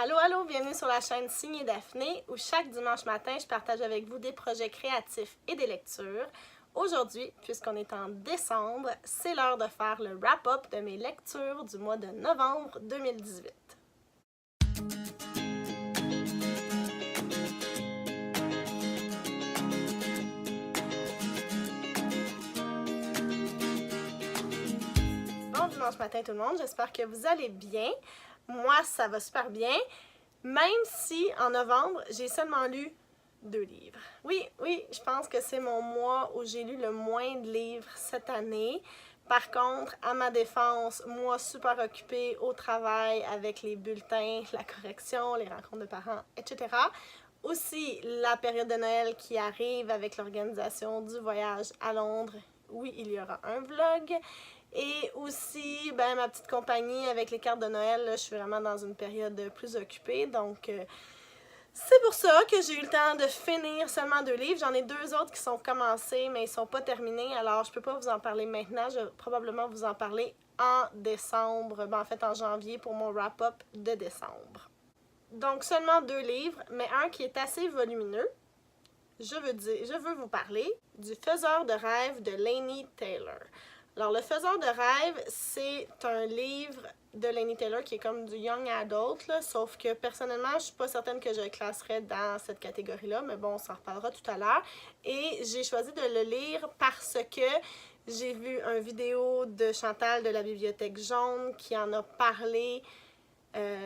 Allô, allô, bienvenue sur la chaîne Signée Daphné où chaque dimanche matin, je partage avec vous des projets créatifs et des lectures. Aujourd'hui, puisqu'on est en décembre, c'est l'heure de faire le wrap-up de mes lectures du mois de novembre 2018. Bon dimanche matin tout le monde, j'espère que vous allez bien. Moi, ça va super bien, même si en novembre, j'ai seulement lu 2 livres. Oui, je pense que c'est mon mois où j'ai lu le moins de livres cette année. Par contre, à ma défense, moi super occupée au travail avec les bulletins, la correction, les rencontres de parents, etc. Aussi, la période de Noël qui arrive avec l'organisation du voyage à Londres. Oui, il y aura un vlog. Et aussi, ben, ma petite compagnie avec les cartes de Noël, là, je suis vraiment dans une période plus occupée. Donc, c'est pour ça que j'ai eu le temps de finir seulement 2 livres. J'en ai 2 autres qui sont commencés, mais ils ne sont pas terminés. Alors, je ne peux pas vous en parler maintenant. Je vais probablement vous en parler en décembre. Ben, en fait, en janvier pour mon wrap-up de décembre. Donc, seulement 2 livres, mais un qui est assez volumineux. Je veux vous parler du Faiseur de rêves de Laini Taylor. Alors, Le Faiseur de rêves, c'est un livre de Laini Taylor qui est comme du young adult, là, sauf que personnellement, je ne suis pas certaine que je le classerais dans cette catégorie-là, mais bon, on s'en reparlera tout à l'heure. Et j'ai choisi de le lire parce que j'ai vu une vidéo de Chantal de la Bibliothèque Jaune qui en a parlé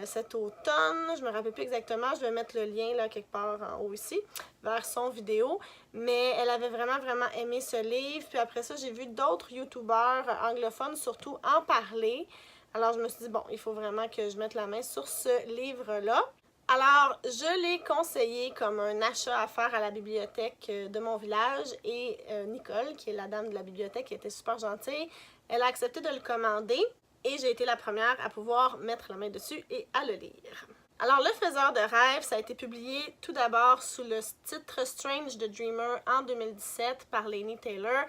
cet automne. Je me rappelle plus exactement, je vais mettre le lien là quelque part en haut ici, vers son vidéo, mais elle avait vraiment aimé ce livre. Puis après ça, j'ai vu d'autres youtubeurs anglophones surtout en parler. Alors je me suis dit, bon, il faut vraiment que je mette la main sur ce livre-là. Alors, je l'ai conseillé comme un achat à faire à la bibliothèque de mon village et Nicole, qui est la dame de la bibliothèque, qui était super gentille, elle a accepté de le commander. Et j'ai été la première à pouvoir mettre la main dessus et à le lire. Alors, Le Faiseur de rêves, ça a été publié tout d'abord sous le titre Strange the Dreamer en 2017 par Laini Taylor.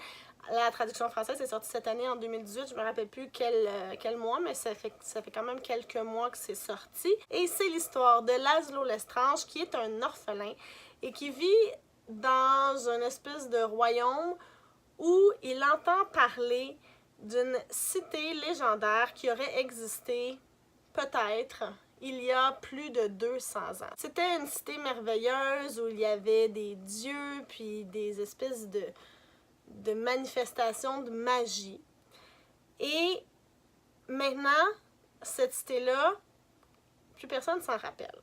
La traduction française est sortie cette année en 2018, je ne me rappelle plus quel mois, mais ça fait quand même quelques mois que c'est sorti. Et c'est l'histoire de Laszlo Lestrange, qui est un orphelin et qui vit dans une espèce de royaume où il entend parler d'une cité légendaire qui aurait existé peut-être il y a plus de 200 ans. C'était une cité merveilleuse où il y avait des dieux puis des espèces de manifestations de magie. Et maintenant, cette cité-là, plus personne s'en rappelle.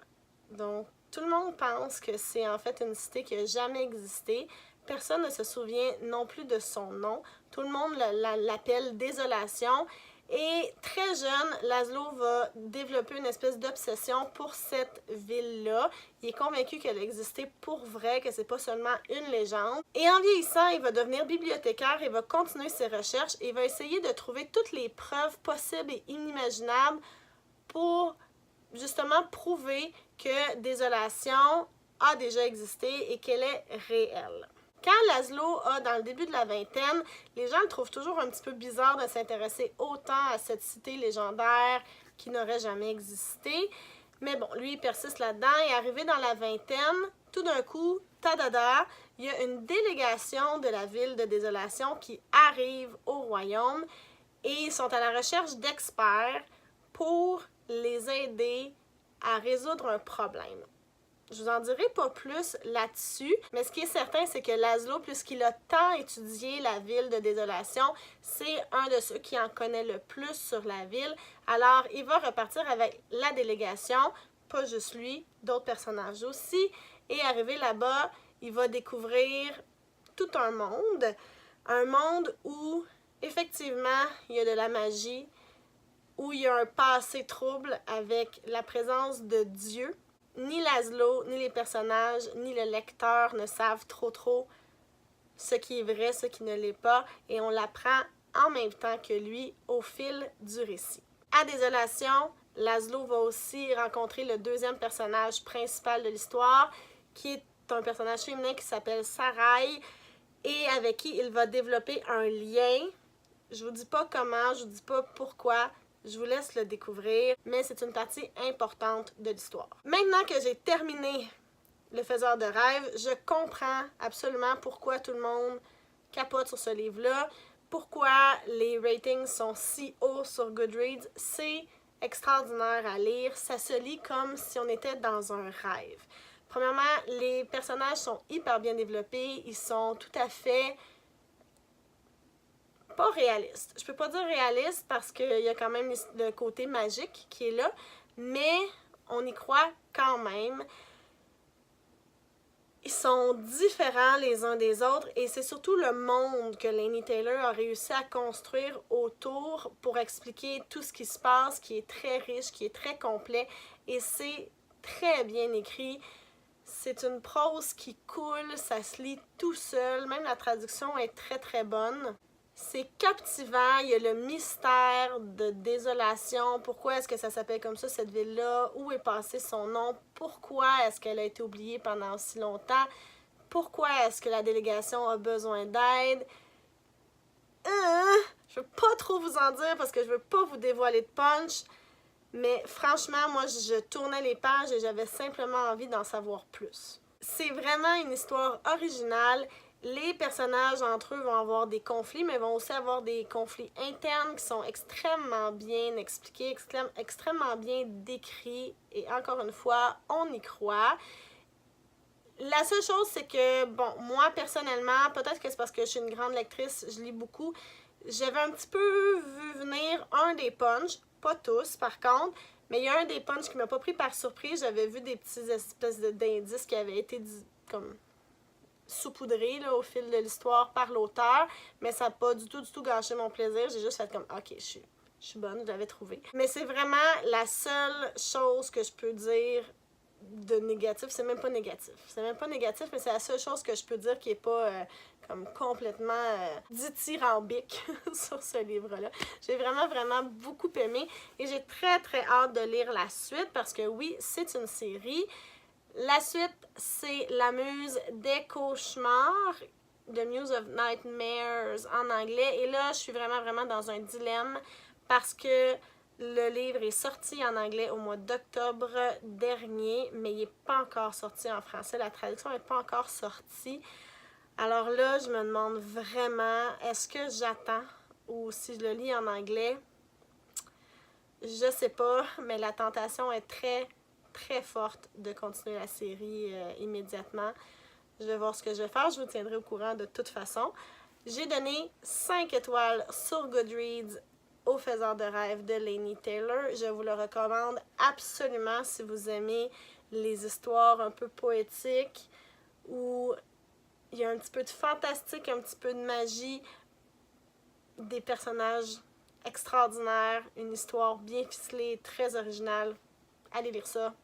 Donc, tout le monde pense que c'est en fait une cité qui n'a jamais existé. Personne ne se souvient non plus de son nom. Tout le monde l'appelle Désolation. Et très jeune, Laszlo va développer une espèce d'obsession pour cette ville-là. Il est convaincu qu'elle existait pour vrai, que c'est pas seulement une légende. Et en vieillissant, il va devenir bibliothécaire, il va continuer ses recherches et il va essayer de trouver toutes les preuves possibles et inimaginables pour justement prouver que Désolation a déjà existé et qu'elle est réelle. Quand Laszlo a dans le début de la vingtaine, les gens le trouvent toujours un petit peu bizarre de s'intéresser autant à cette cité légendaire qui n'aurait jamais existé. Mais bon, lui, il persiste là-dedans et arrivé dans la vingtaine, tout d'un coup, tadada, il y a une délégation de la ville de Désolation qui arrive au royaume et ils sont à la recherche d'experts pour les aider à résoudre un problème. Je vous en dirai pas plus là-dessus, mais ce qui est certain, c'est que Laszlo, puisqu'il a tant étudié la ville de Désolation, c'est un de ceux qui en connaît le plus sur la ville. Alors, il va repartir avec la délégation, pas juste lui, d'autres personnages aussi, et arrivé là-bas, il va découvrir tout un monde où, effectivement, il y a de la magie, où il y a un passé trouble avec la présence de Dieu. Ni Laszlo, ni les personnages, ni le lecteur ne savent trop ce qui est vrai, ce qui ne l'est pas, et on l'apprend en même temps que lui au fil du récit. À Désolation, Laszlo va aussi rencontrer le deuxième personnage principal de l'histoire, qui est un personnage féminin qui s'appelle Sarai, et avec qui il va développer un lien. Je vous dis pas comment, je vous dis pas pourquoi, Je vous laisse le découvrir, mais c'est une partie importante de l'histoire. Maintenant que j'ai terminé Le Faiseur de rêves, je comprends absolument pourquoi tout le monde capote sur ce livre-là, pourquoi les ratings sont si hauts sur Goodreads. C'est extraordinaire à lire, ça se lit comme si on était dans un rêve. Premièrement, les personnages sont hyper bien développés, ils sont tout à fait pas réalistes. Je peux pas dire réaliste parce qu'il y a quand même le côté magique qui est là, mais on y croit quand même. Ils sont différents les uns des autres et c'est surtout le monde que Laini Taylor a réussi à construire autour pour expliquer tout ce qui se passe, qui est très riche, qui est très complet et c'est très bien écrit. C'est une prose qui coule, ça se lit tout seul, même la traduction est très très bonne. C'est captivant, il y a le mystère de désolation, pourquoi est-ce que ça s'appelle comme ça cette ville-là, où est passé son nom, pourquoi est-ce qu'elle a été oubliée pendant si longtemps, pourquoi est-ce que la délégation a besoin d'aide. Je veux pas trop vous en dire parce que je veux pas vous dévoiler de punch, mais franchement, moi je tournais les pages et j'avais simplement envie d'en savoir plus. C'est vraiment une histoire originale. Les personnages entre eux vont avoir des conflits, mais vont aussi avoir des conflits internes qui sont extrêmement bien expliqués, extrêmement bien décrits. Et encore une fois, on y croit. La seule chose, c'est que, bon, moi personnellement, peut-être que c'est parce que je suis une grande lectrice, je lis beaucoup, j'avais un petit peu vu venir un des punchs, pas tous par contre, mais il y a un des punchs qui m'a pas pris par surprise. J'avais vu des petites espèces d'indices qui avaient été comme saupoudré là, au fil de l'histoire par l'auteur, mais ça n'a pas du tout gâché mon plaisir. J'ai juste fait comme, ok, je suis bonne, je l'avais trouvé. Mais c'est vraiment la seule chose que je peux dire de négatif. C'est même pas négatif. C'est même pas négatif, mais c'est la seule chose que je peux dire qui est pas comme complètement dithyrambique sur ce livre-là. J'ai vraiment beaucoup aimé et j'ai très hâte de lire la suite parce que oui, c'est une série. La suite, c'est La Muse des cauchemars, The Muse of Nightmares en anglais. Et là, je suis vraiment dans un dilemme parce que le livre est sorti en anglais au mois d'octobre dernier, mais il n'est pas encore sorti en français. La traduction n'est pas encore sortie. Alors là, je me demande vraiment, est-ce que j'attends ou si je le lis en anglais? Je sais pas, mais la tentation est très forte de continuer la série immédiatement. Je vais voir ce que je vais faire. Je vous tiendrai au courant de toute façon. J'ai donné 5 étoiles sur Goodreads au Faiseur de rêves de Laini Taylor. Je vous le recommande absolument si vous aimez les histoires un peu poétiques où il y a un petit peu de fantastique, un petit peu de magie, des personnages extraordinaires, une histoire bien ficelée, très originale. Allez lire ça.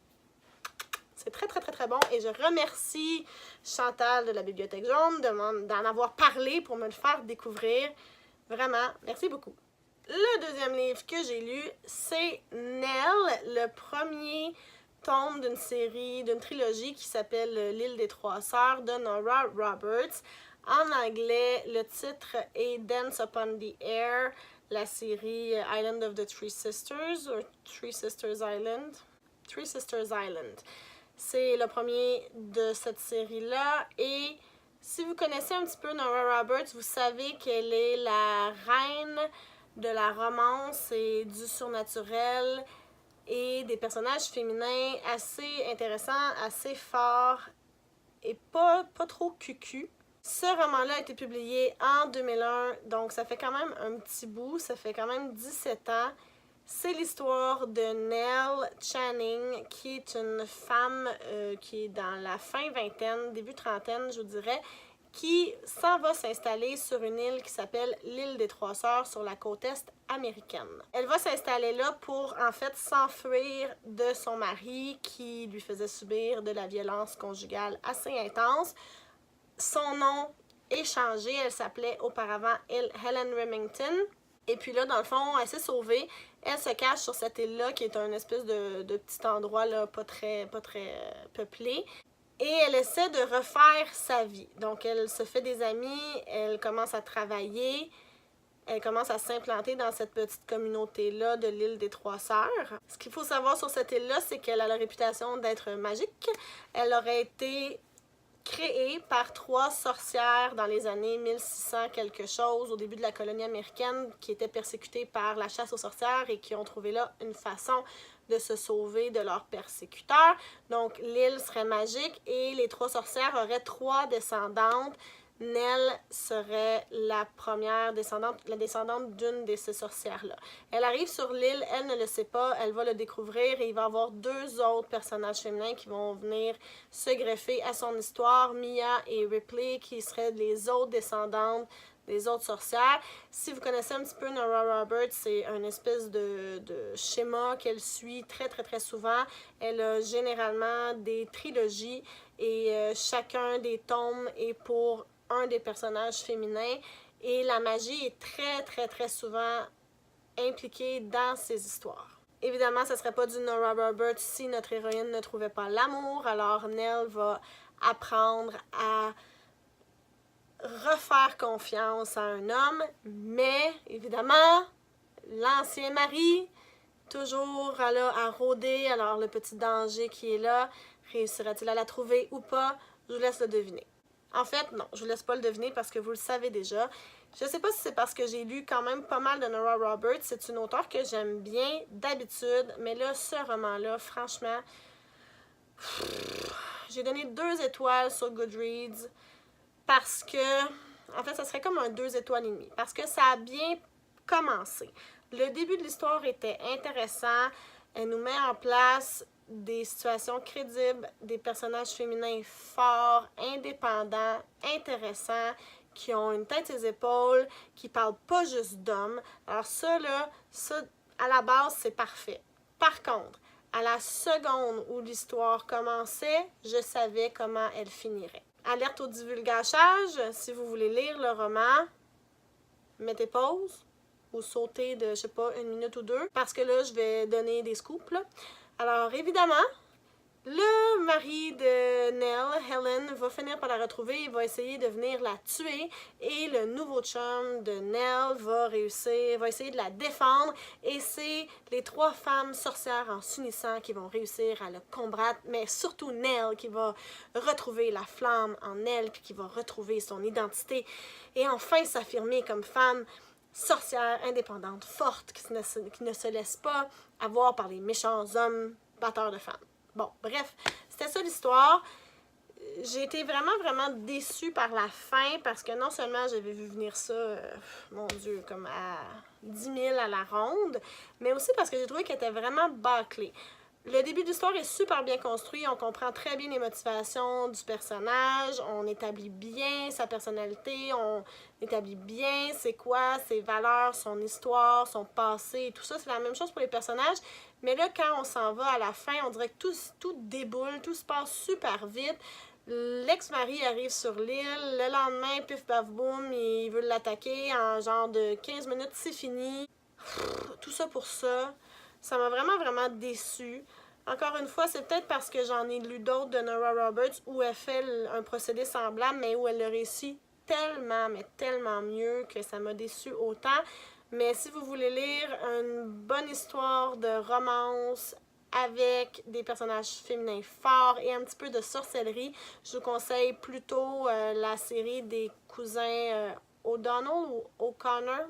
C'est très bon et je remercie Chantal de la Bibliothèque Jaune d'en avoir parlé pour me le faire découvrir. Vraiment, merci beaucoup. Le deuxième livre que j'ai lu, c'est Nell, le premier tome d'une série, d'une trilogie qui s'appelle L'île des trois sœurs de Nora Roberts. En anglais, le titre est Dance Upon the Air, la série Island of the Three Sisters, ou Three Sisters Island. Three Sisters Island. C'est le premier de cette série-là. Et si vous connaissez un petit peu Nora Roberts, vous savez qu'elle est la reine de la romance et du surnaturel et des personnages féminins assez intéressants, assez forts et pas trop cucu. Ce roman-là a été publié en 2001, donc ça fait quand même un petit bout, ça fait quand même 17 ans. C'est l'histoire de Nell Channing, qui est une femme qui est dans la fin vingtaine, début trentaine, je vous dirais, qui s'en va s'installer sur une île qui s'appelle l'île des Trois Sœurs sur la côte est américaine. Elle va s'installer là pour, en fait, s'enfuir de son mari qui lui faisait subir de la violence conjugale assez intense. Son nom est changé, elle s'appelait auparavant Helen Remington. Et puis là, dans le fond, elle s'est sauvée. Elle se cache sur cette île-là, qui est un espèce de petit endroit là, pas très peuplé. Et elle essaie de refaire sa vie. Donc, elle se fait des amis, elle commence à travailler. Elle commence à s'implanter dans cette petite communauté-là de l'île des Trois Sœurs. Ce qu'il faut savoir sur cette île-là, c'est qu'elle a la réputation d'être magique. Elle aurait été créée par 3 sorcières dans les années 1600 quelque chose, au début de la colonie américaine, qui étaient persécutées par la chasse aux sorcières et qui ont trouvé là une façon de se sauver de leurs persécuteurs. Donc l'île serait magique et les 3 sorcières auraient 3 descendantes. Nell serait la première descendante, la descendante d'une de ces sorcières-là. Elle arrive sur l'île, elle ne le sait pas, elle va le découvrir et il va y avoir 2 autres personnages féminins qui vont venir se greffer à son histoire, Mia et Ripley, qui seraient les autres descendantes des autres sorcières. Si vous connaissez un petit peu Nora Roberts, c'est une espèce de schéma qu'elle suit très souvent. Elle a généralement des trilogies et chacun des tomes est pour un des personnages féminins et la magie est très souvent impliquée dans ces histoires. Évidemment, ce ne serait pas du Nora Roberts si notre héroïne ne trouvait pas l'amour, alors Nell va apprendre à refaire confiance à un homme, mais évidemment, l'ancien mari, toujours là, à rôder, alors le petit danger qui est là, réussira-t-il à la trouver ou pas? Je vous laisse le deviner. En fait, non, je vous laisse pas le deviner parce que vous le savez déjà. Je sais pas si c'est parce que j'ai lu quand même pas mal de Nora Roberts, c'est une auteure que j'aime bien d'habitude, mais là, ce roman-là, franchement, j'ai donné 2 étoiles sur Goodreads parce que, en fait, ça serait comme un 2 étoiles et demie, parce que ça a bien commencé. Le début de l'histoire était intéressant, elle nous met en place des situations crédibles, des personnages féminins forts, indépendants, intéressants, qui ont une tête et des épaules, qui parlent pas juste d'hommes. Alors ça, là, ça, à la base, c'est parfait. Par contre, à la seconde où l'histoire commençait, je savais comment elle finirait. Alerte au divulgachage, si vous voulez lire le roman, mettez pause ou sautez de, je sais pas, 1 minute ou 2, parce que là, je vais donner des scoops, là. Alors, évidemment, le mari de Nell, Helen, va finir par la retrouver, il va essayer de venir la tuer et le nouveau chum de Nell va essayer de la défendre et c'est les 3 femmes sorcières en s'unissant qui vont réussir à le combattre, mais surtout Nell qui va retrouver la flamme en elle puis qui va retrouver son identité et enfin s'affirmer comme femme sorcière, indépendante, forte, qui ne se laisse pas avoir par les méchants hommes batteurs de femmes. Bon, bref, c'était ça l'histoire. J'ai été vraiment déçue par la fin parce que non seulement j'avais vu venir ça, mon Dieu, comme à 10 000 à la ronde, mais aussi parce que j'ai trouvé qu'elle était vraiment bâclée. Le début de l'histoire est super bien construit, on comprend très bien les motivations du personnage, on établit bien sa personnalité, on établit bien c'est quoi, ses valeurs, son histoire, son passé, et tout ça. C'est la même chose pour les personnages, mais là, quand on s'en va à la fin, on dirait que tout déboule, tout se passe super vite. L'ex-mari arrive sur l'île, le lendemain, pif paf boum, il veut l'attaquer en genre de 15 minutes, c'est fini. Tout ça pour ça. Ça m'a vraiment déçue. Encore une fois, c'est peut-être parce que j'en ai lu d'autres de Nora Roberts où elle fait un procédé semblable, mais où elle le réussit tellement, mais tellement mieux que ça m'a déçue autant. Mais si vous voulez lire une bonne histoire de romance avec des personnages féminins forts et un petit peu de sorcellerie, je vous conseille plutôt la série des cousins O'Donnell ou O'Connor.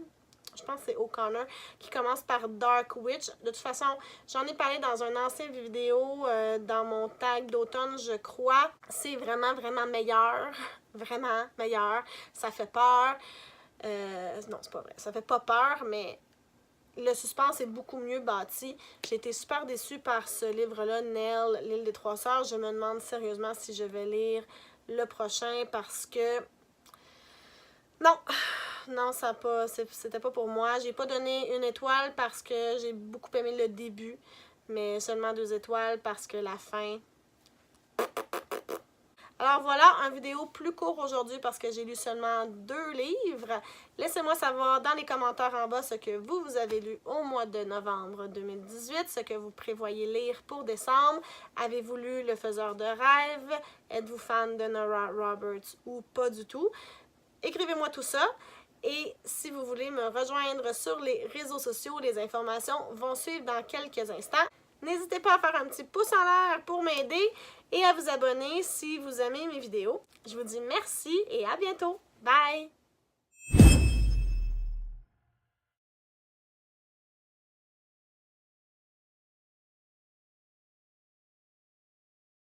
Je pense que c'est O'Connor, qui commence par Dark Witch. De toute façon, j'en ai parlé dans un ancien vidéo, dans mon tag d'automne, je crois. C'est vraiment meilleur. Vraiment meilleur. Ça fait peur. Non, c'est pas vrai. Ça fait pas peur, mais le suspense est beaucoup mieux bâti. J'ai été super déçue par ce livre-là, Nell, l'île des Trois Sœurs. Je me demande sérieusement si je vais lire le prochain parce que... Non, c'était pas pour moi. J'ai pas donné 1 étoile parce que j'ai beaucoup aimé le début, mais seulement 2 étoiles parce que la fin... Alors voilà, une vidéo plus court aujourd'hui parce que j'ai lu seulement 2 livres. Laissez-moi savoir dans les commentaires en bas ce que vous avez lu au mois de novembre 2018, ce que vous prévoyez lire pour décembre. Avez-vous lu Le Faiseur de rêves? Êtes-vous fan de Nora Roberts ou pas du tout? Écrivez-moi tout ça. Et si vous voulez me rejoindre sur les réseaux sociaux, les informations vont suivre dans quelques instants. N'hésitez pas à faire un petit pouce en l'air pour m'aider et à vous abonner si vous aimez mes vidéos. Je vous dis merci et à bientôt. Bye!